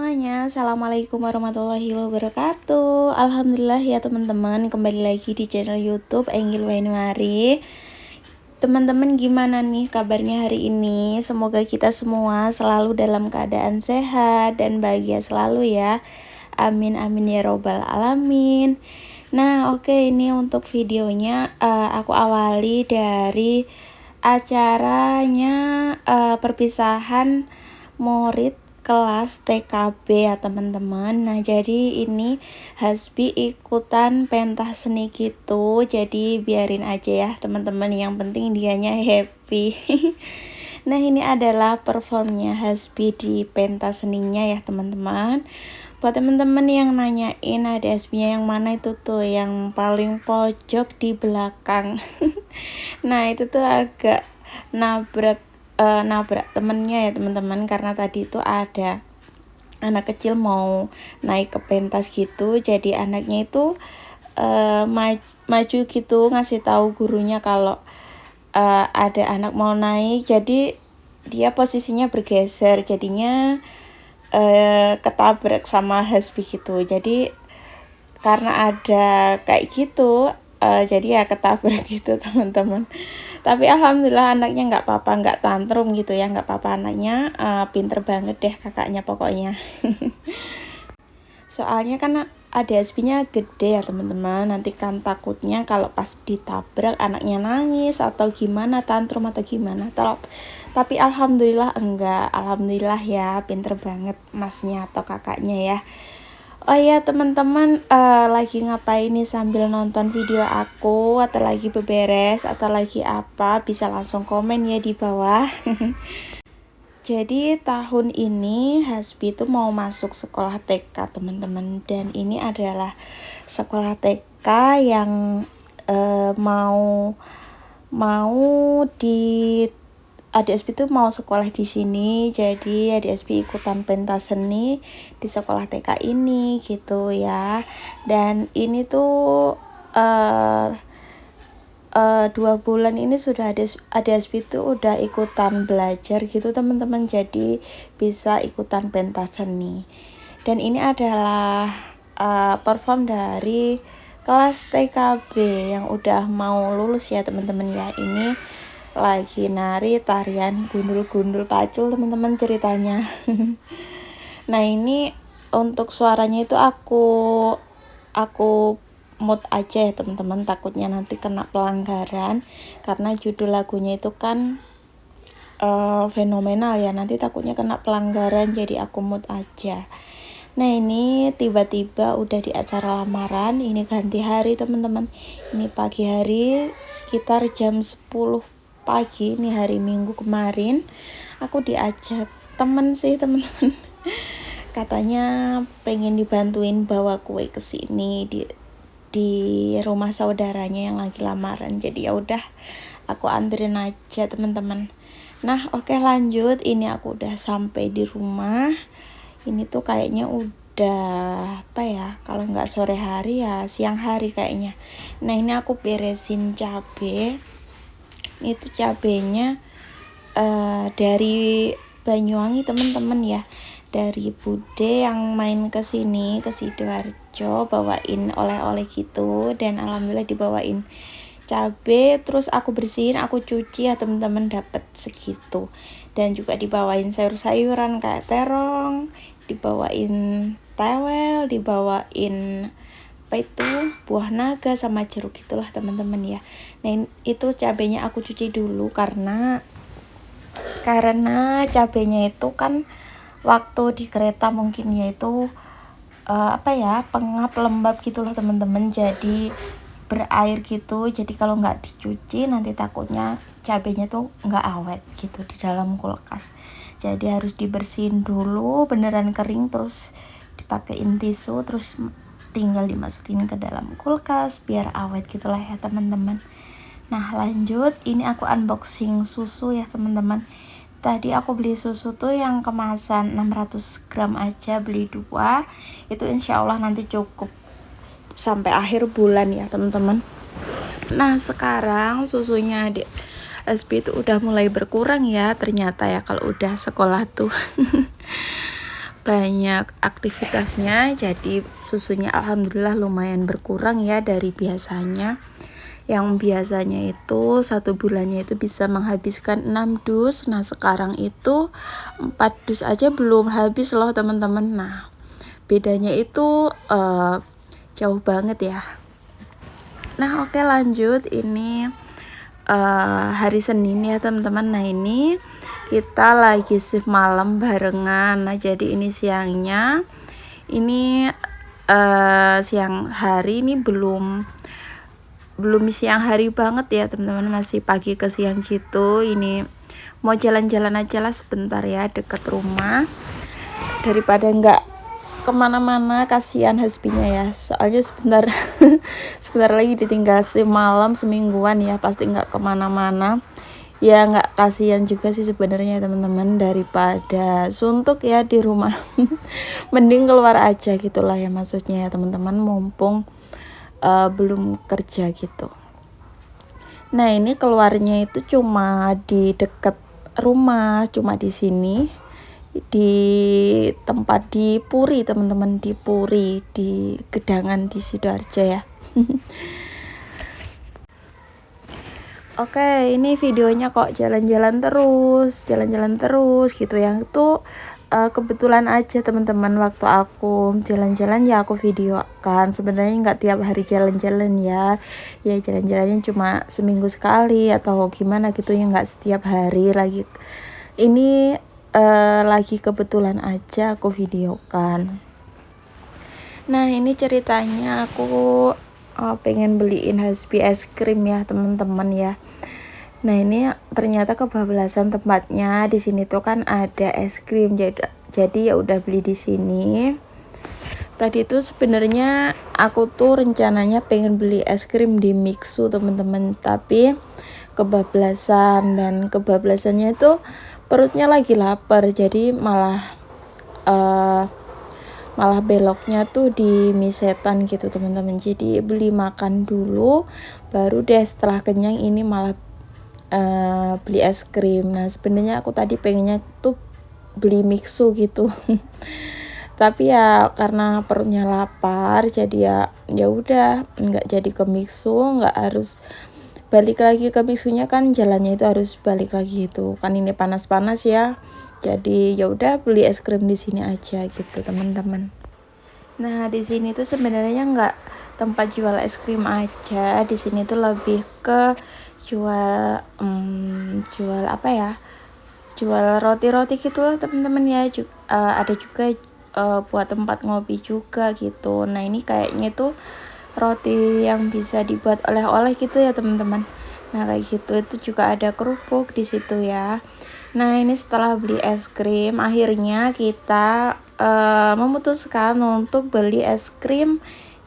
semuanya, Assalamualaikum warahmatullahi wabarakatuh. Alhamdulillah ya teman-teman, kembali lagi di channel YouTube Enggil Wainwari. Teman-teman gimana nih kabarnya hari ini? Semoga kita semua selalu dalam keadaan sehat dan bahagia selalu ya. Amin amin ya robbal alamin. Nah oke, ini untuk videonya aku awali dari acaranya perpisahan murid kelas TKB ya teman-teman. Nah jadi ini Hasbi ikutan pentas seni gitu, jadi biarin aja ya teman-teman, yang penting dianya happy. Nah ini adalah performnya Hasbi di pentas seninya ya teman-teman. Buat teman-teman yang nanyain ada Hasbinya yang mana, itu tuh yang paling pojok di belakang. Nah itu tuh agak nabrak temennya ya teman-teman, karena tadi itu ada anak kecil mau naik ke pentas gitu, jadi anaknya itu maju gitu ngasih tahu gurunya kalau ada anak mau naik, jadi dia posisinya bergeser, jadinya ketabrak sama Hasbi gitu. Jadi karena ada kayak gitu jadi ya ketabrak gitu teman-teman. Tapi alhamdulillah anaknya nggak apa-apa, nggak tantrum gitu ya, nggak apa-apa, anaknya pinter banget deh kakaknya pokoknya. Soalnya kan ada Hasbinya gede ya teman-teman, nanti kan takutnya kalau pas ditabrak anaknya nangis atau gimana, tantrum atau gimana. Tapi alhamdulillah enggak, alhamdulillah ya, pinter banget masnya atau kakaknya ya. Oh ya teman-teman, lagi ngapain nih sambil nonton video aku, atau lagi beberes, atau lagi apa, bisa langsung komen ya di bawah. Jadi tahun ini Hasbi itu mau masuk sekolah TK teman-teman, dan ini adalah sekolah TK yang mau di adik Hasbi tuh mau sekolah di sini, jadi adik Hasbi ikutan pentas seni di sekolah TK ini gitu ya. Dan ini tuh 2 bulan ini sudah adik Hasbi tuh udah ikutan belajar gitu teman-teman, jadi bisa ikutan pentas seni. Dan ini adalah perform dari kelas TKB yang udah mau lulus ya teman-teman ya. Ini lagi nari tarian gundul-gundul pacul teman-teman ceritanya. Nah ini untuk suaranya itu aku mute aja ya teman-teman, takutnya nanti kena pelanggaran karena judul lagunya itu kan fenomenal ya, nanti takutnya kena pelanggaran, jadi aku mute aja. Nah ini tiba-tiba udah di acara lamaran, ini ganti hari teman-teman. Ini pagi hari sekitar jam 10 pagi, ini hari Minggu kemarin. Aku diajak temen sih teman-teman. Katanya pengen dibantuin bawa kue ke sini di rumah saudaranya yang lagi lamaran. Jadi ya udah aku anterin aja teman-teman. Nah, oke lanjut. Ini aku udah sampai di rumah. Ini tuh kayaknya udah apa ya, kalau nggak sore hari ya siang hari kayaknya. Nah ini aku beresin cabe. Itu cabenya dari Banyuwangi teman-teman ya, dari Bude yang main ke sini ke Sidoarjo bawain oleh-oleh gitu, dan alhamdulillah dibawain cabe, terus aku bersihin, aku cuci ya teman-teman, dapat segitu. Dan juga dibawain sayur-sayuran kayak terong, dibawain tewel, dibawain apa itu buah naga sama jeruk itulah teman-teman ya. Nah itu cabenya aku cuci dulu karena cabenya itu kan waktu di kereta mungkin ya itu pengap lembab gitulah teman-teman, jadi berair gitu. Jadi kalau nggak dicuci nanti takutnya cabenya tuh nggak awet gitu di dalam kulkas, jadi harus dibersihin dulu beneran kering, terus dipakein tisu, terus tinggal dimasukin ke dalam kulkas biar awet gitulah ya teman-teman. Nah lanjut, ini aku unboxing susu ya teman-teman. Tadi aku beli susu tuh yang kemasan 600 gram aja, beli 2. Itu insya Allah nanti cukup sampai akhir bulan ya teman-teman. Nah sekarang susunya di Hasbi itu udah mulai berkurang ya ternyata ya kalau udah sekolah tuh. banyak aktivitasnya, jadi susunya alhamdulillah lumayan berkurang ya dari biasanya. Yang biasanya itu 1 bulannya itu bisa menghabiskan 6 dus, nah sekarang itu 4 dus aja belum habis loh teman-teman. Nah bedanya itu jauh banget ya. Nah oke, lanjut. Ini hari Senin ya teman-teman. Nah ini kita lagi shift malam barengan. Nah jadi ini siangnya, ini siang hari ini belum siang hari banget ya teman-teman, masih pagi ke siang gitu. Ini mau jalan-jalan aja lah sebentar ya, deket rumah, daripada nggak kemana-mana, kasihan husbandnya ya, soalnya sebentar sebentar lagi ditinggal malam semingguan ya, pasti nggak kemana-mana ya. Nggak kasihan juga sih sebenarnya teman-teman, daripada suntuk ya di rumah mending keluar aja gitulah ya, maksudnya ya teman-teman, mumpung belum kerja gitu. Nah ini keluarnya itu cuma di dekat rumah, cuma di sini, di tempat di Puri teman-teman, di Puri, di Gedangan di Sidoarjo ya. Oke, ini videonya kok jalan-jalan terus gitu, yang itu kebetulan aja teman-teman, waktu aku jalan-jalan ya aku videokan. Sebenarnya nggak tiap hari jalan-jalan ya, jalan-jalannya cuma seminggu sekali atau gimana gitu ya, nggak setiap hari. Lagi ini lagi kebetulan aja aku videokan. Nah ini ceritanya, aku pengen beliin husband es krim ya teman-teman ya. Nah ini ternyata kebablasan tempatnya. Di sini tuh kan ada es krim, jadi ya udah beli di sini. Tadi tuh sebenarnya aku tuh rencananya pengen beli es krim di Mixu teman-teman, tapi kebablasan, dan kebablasannya itu perutnya lagi lapar, jadi malah beloknya tuh di Misetan gitu teman-teman. Jadi beli makan dulu, baru deh setelah kenyang ini malah beli es krim. Nah sebenarnya aku tadi pengennya tuh beli Mixu gitu tapi ya karena perutnya lapar, jadi ya udah nggak jadi ke Mixu, nggak harus balik lagi ke Mixunya, kan jalannya itu harus balik lagi gitu kan, ini panas-panas ya. Jadi ya udah beli es krim di sini aja gitu teman-teman. Nah di sini tuh sebenarnya nggak tempat jual es krim aja, di sini tuh lebih ke jual apa ya, jual roti-roti gitu lah teman-teman ya. Ada juga buat tempat ngopi juga gitu. Nah ini kayaknya tuh roti yang bisa dibuat oleh-oleh gitu ya teman-teman. Nah kayak gitu, itu juga ada kerupuk di situ ya. Nah ini setelah beli es krim, akhirnya kita memutuskan untuk beli es krim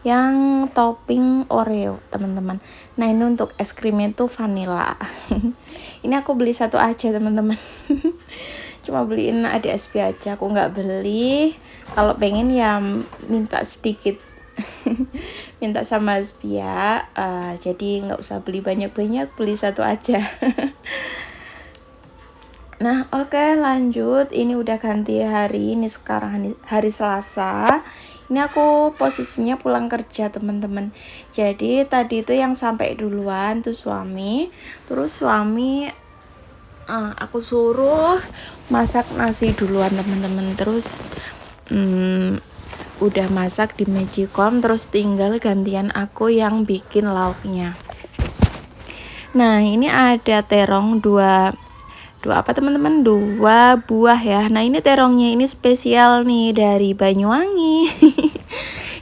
yang topping Oreo teman-teman. Nah ini untuk es krimnya itu vanilla ini aku beli satu aja teman-teman cuma beliin adik SB aja, aku nggak beli. Kalau pengen ya minta sedikit minta sama SB ya, jadi nggak usah beli banyak-banyak, beli satu aja Nah oke, lanjut. Ini udah ganti hari, ini sekarang hari Selasa. Ini aku posisinya pulang kerja teman-teman. Jadi tadi itu yang sampai duluan tuh suami. Terus suami aku suruh masak nasi duluan teman-teman. Terus udah masak di Magicom, terus tinggal gantian aku yang bikin lauknya. Nah ini ada terong dua apa teman-teman, 2 buah ya. Nah ini terongnya ini spesial nih dari Banyuwangi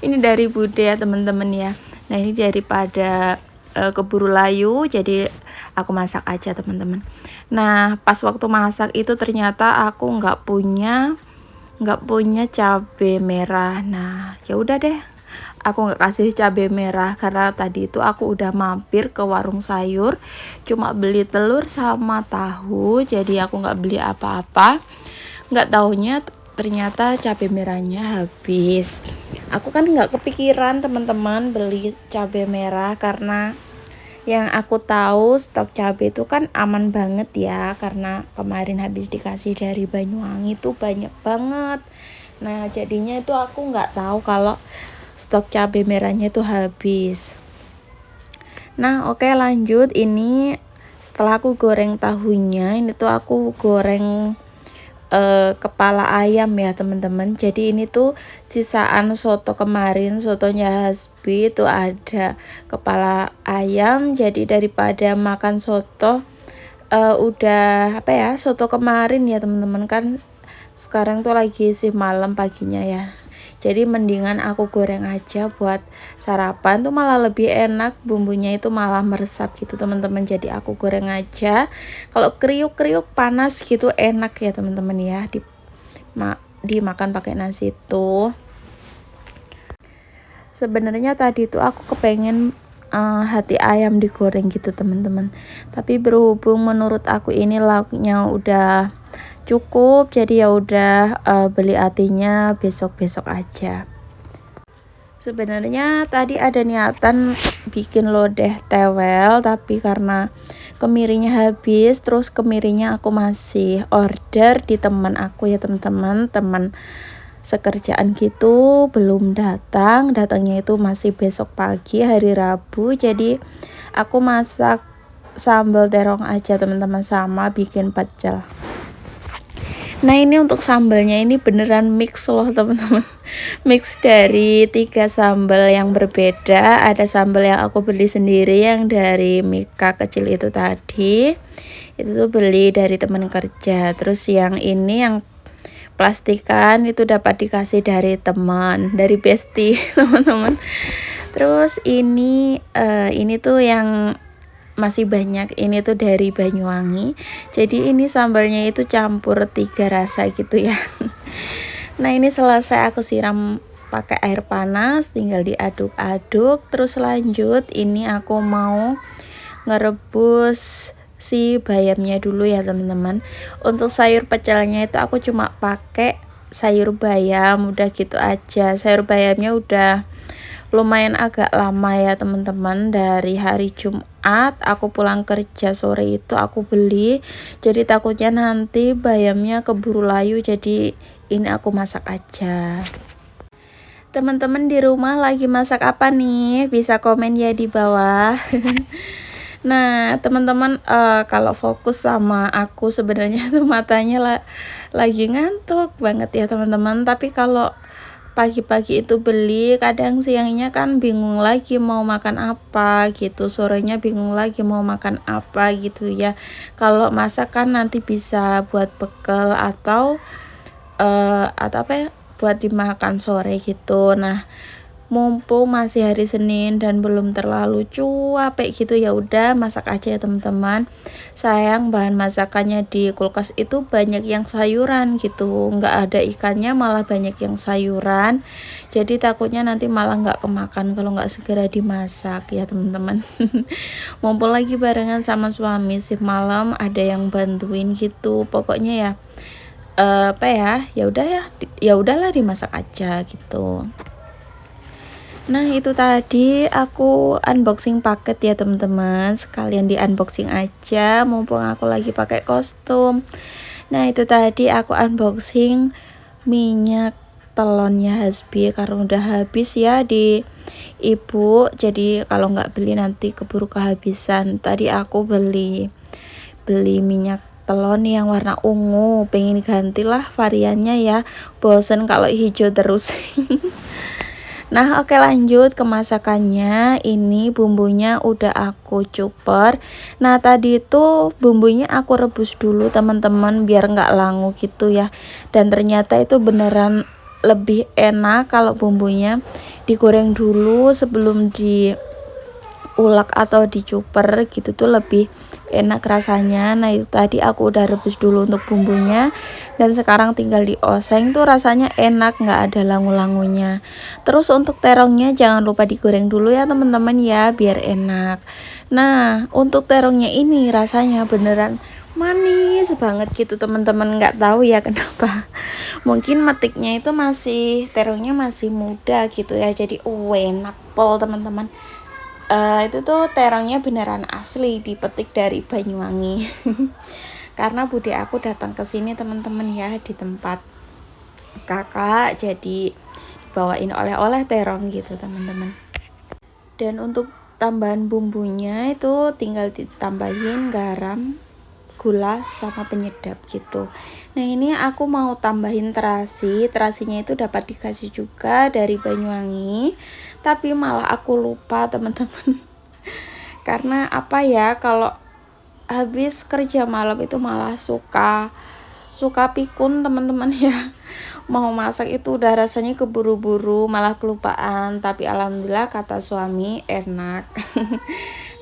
ini dari Bude ya teman-teman ya. Nah ini daripada keburu layu, jadi aku masak aja teman-teman. Nah pas waktu masak itu ternyata aku nggak punya cabai merah. Nah ya udah deh, aku nggak kasih cabai merah karena tadi itu aku udah mampir ke warung sayur, cuma beli telur sama tahu, jadi aku nggak beli apa-apa. Nggak taunya ternyata cabai merahnya habis. Aku kan nggak kepikiran teman-teman beli cabai merah, karena yang aku tahu stok cabai itu kan aman banget ya, karena kemarin habis dikasih dari Banyuwangi tuh banyak banget. Nah jadinya itu aku nggak tahu kalau stok cabai merahnya itu habis. Nah oke, lanjut. Ini setelah aku goreng tahunya, ini tuh aku goreng kepala ayam ya teman-teman. Jadi ini tuh sisaan soto kemarin, sotonya Hasbi itu ada kepala ayam. Jadi daripada makan soto udah apa ya, soto kemarin ya teman-teman, kan sekarang tuh lagi sih malam paginya ya. Jadi mendingan aku goreng aja buat sarapan tuh malah lebih enak, bumbunya itu malah meresap gitu teman-teman. Jadi aku goreng aja. Kalau kriuk-kriuk panas gitu enak ya teman-teman ya, dimakan pakai nasi tuh. Sebenarnya tadi tuh aku kepengen hati ayam digoreng gitu teman-teman. Tapi berhubung menurut aku ini lauknya udah cukup, jadi ya udah beli hatinya besok-besok aja. Sebenarnya tadi ada niatan bikin lodeh tewel, tapi karena kemirinya habis, terus kemirinya aku masih order di teman aku ya teman-teman, teman sekerjaan gitu, belum datangnya itu masih besok pagi hari Rabu. Jadi aku masak sambal terong aja teman-teman, sama bikin pecel. Nah ini untuk sambalnya ini beneran mix loh teman-teman, mix dari 3 sambal yang berbeda. Ada sambal yang aku beli sendiri yang dari Mika kecil itu tadi, itu tuh beli dari teman kerja. Terus yang ini yang plastikan itu dapat dikasih dari teman, dari bestie teman-teman. Terus ini tuh yang masih banyak, ini tuh dari Banyuwangi. Jadi ini sambalnya itu campur 3 rasa gitu ya. Nah ini selesai aku siram pakai air panas, tinggal diaduk-aduk. Terus lanjut ini aku mau ngerebus si bayamnya dulu ya teman-teman. Untuk sayur pecelnya itu aku cuma pakai sayur bayam, udah gitu aja. Sayur bayamnya udah lumayan agak lama ya teman-teman, dari hari Jumat aku pulang kerja sore itu aku beli. Jadi takutnya nanti bayamnya keburu layu, jadi ini aku masak aja. Teman-teman di rumah lagi masak apa nih? Bisa komen ya di bawah. Nah teman-teman, kalau fokus sama aku sebenarnya tuh matanya lagi ngantuk banget ya teman-teman. Tapi kalau pagi-pagi itu beli, kadang siangnya kan bingung lagi mau makan apa gitu, sorenya bingung lagi mau makan apa gitu ya. Kalau masak kan nanti bisa buat bekal atau apa ya, buat dimakan sore gitu. Nah mumpung masih hari Senin dan belum terlalu capek gitu, ya udah masak aja ya teman-teman. Sayang bahan masakannya di kulkas itu banyak yang sayuran gitu, nggak ada ikannya, malah banyak yang sayuran. Jadi takutnya nanti malah nggak kemakan kalau nggak segera dimasak ya teman-teman. Mumpung lagi barengan sama suami sih, malam ada yang bantuin gitu. Pokoknya ya apa ya udahlah dimasak aja gitu. Nah itu tadi aku unboxing paket ya teman-teman, sekalian di unboxing aja mumpung aku lagi pakai kostum. Nah itu tadi aku unboxing minyak telonnya Hasbi karena udah habis ya di ibu, jadi kalau nggak beli nanti keburu kehabisan. Tadi aku beli minyak telon yang warna ungu, pengen gantilah variannya ya, bosen kalau hijau terus. Nah oke, lanjut ke masakannya. Ini bumbunya udah aku cuper. Nah tadi itu bumbunya aku rebus dulu teman-teman biar nggak langu gitu ya. Dan ternyata itu beneran lebih enak kalau bumbunya digoreng dulu sebelum diulek atau dicuper gitu, tuh lebih enak rasanya. Nah itu tadi aku udah rebus dulu untuk bumbunya, dan sekarang tinggal dioseng, tuh rasanya enak, nggak ada langu-langunya. Terus untuk terongnya jangan lupa digoreng dulu ya teman-teman ya, biar enak. Nah untuk terongnya ini rasanya beneran manis banget gitu teman-teman, nggak tahu ya kenapa. Mungkin metiknya itu terongnya masih muda gitu ya, jadi enak pol teman-teman. Itu tuh terongnya beneran asli dipetik dari Banyuwangi. Karena bude aku datang ke sini teman-teman ya, di tempat kakak, jadi bawain oleh-oleh terong gitu teman-teman. Dan untuk tambahan bumbunya itu tinggal ditambahin garam, gula, sama penyedap gitu. Nah ini aku mau tambahin terasinya itu dapat dikasih juga dari Banyuwangi, tapi malah aku lupa teman-teman. Karena apa ya, kalau habis kerja malam itu malah suka pikun teman-teman ya. Mau masak itu udah rasanya keburu-buru, malah kelupaan. Tapi alhamdulillah kata suami enak.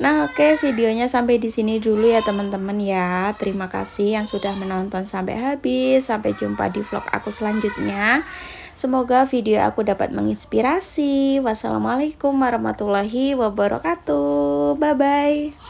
Nah oke, videonya sampai di sini dulu ya teman-teman ya. Terima kasih yang sudah menonton sampai habis. Sampai jumpa di vlog aku selanjutnya. Semoga video aku dapat menginspirasi. Wassalamualaikum warahmatullahi wabarakatuh. Bye bye.